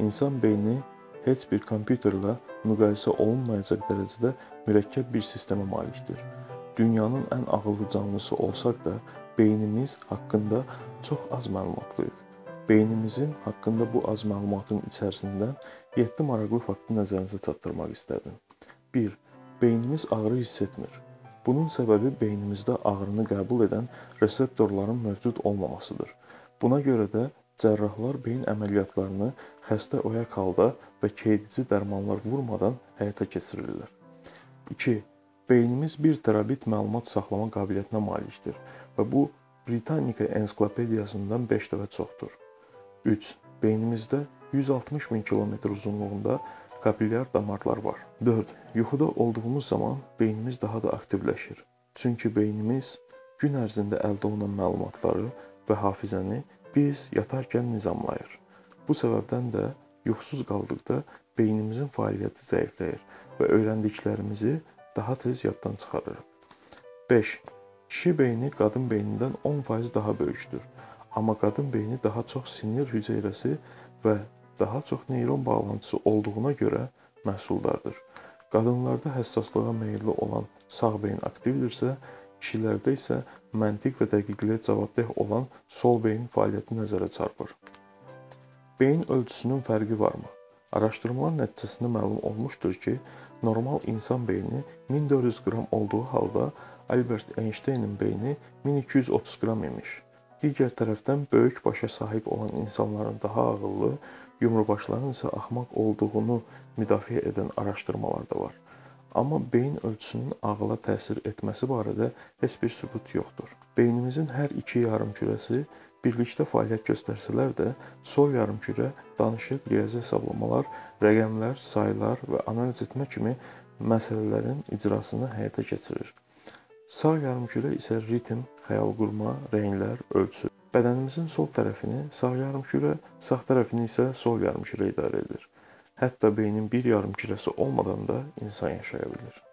İnsan beyni heç bir kompüterlə müqayisə olunmayacaq dərəcədə mürəkkəb bir sistemə malikdir. Dünyanın ən ağıllı canlısı olsaq da, beynimiz haqqında çox az məlumatlıyıq. Beynimizin haqqında bu az məlumatın içərisindən 7 maraqlı faktı nəzərinizə çatdırmaq istərdim. 1. Beynimiz ağrı hiss etmir. Bunun səbəbi beynimizdə ağrını qəbul edən reseptorların mövcud olmamasıdır. Buna görə də cərrahlar beyin əməliyyatlarını xəstə oyaq halda və keydici dərmanlar vurmadan həyata keçirirlər. 2. Beynimiz 1 terabit məlumat saxlama qabiliyyətinə malikdir və bu Britannica ensiklopediyasından 5 dəfə çoxdur. 3. Beynimizdə 160 min kilometr uzunluğunda kapillyar damarlar var. 4. Yuxuda olduğumuz zaman beynimiz daha da aktivləşir. Çünki beynimiz gün ərzində əldə olunan məlumatları və hafizəni biz yatarkən nizamlayır. Bu səbəbdən də yuxusuz qaldıqda beynimizin fəaliyyəti zəifləyir və öyrəndiklərimizi daha tez yaddan çıxarırıq. 5. Kişi beyni qadın beynindən 10% daha böyükdür. Amma qadın beyni daha çox sinir hüceyrəsi və daha çox neyron bağlantısı olduğuna görə məhsuldardır. Qadınlarda həssaslığa meyilli olan sağ beyin aktivdirsə, kişilərdə isə məntiq və dəqiqliyə cavabdeh olan sol beyin fəaliyyəti nəzərə çarpır. Beyin ölçüsünün fərqi varmı? Araşdırmalar nəticəsində məlum olmuşdur ki, normal insan beyni 1400 qram olduğu halda Albert Einstein'in beyni 1230 qram imiş. Digər tərəfdən böyük başa sahib olan insanların daha ağıllı, yumrubaşların isə axmaq olduğunu müdafiə edən araşdırmalar da var. Amma beyin ölçüsünün ağıla təsir etməsi barədə heç bir sübut yoxdur. Beynimizin hər iki yarımkürəsi birlikdə fəaliyyət göstərsələr də, sol yarımkürə danışıq, riyazi hesablamalar, rəqəmlər, saylar və analiz etmə kimi məsələlərin icrasını həyata keçirir. Sağ yarımkürə isə ritm, xəyal qurma, rənglər, ölçü. Bədənimizin sol tərəfini sağ yarımkürə, sağ tərəfini isə sol yarımkürə idarə edir. Hətta beynin bir yarımkürəsi olmadan da insan yaşaya bilir.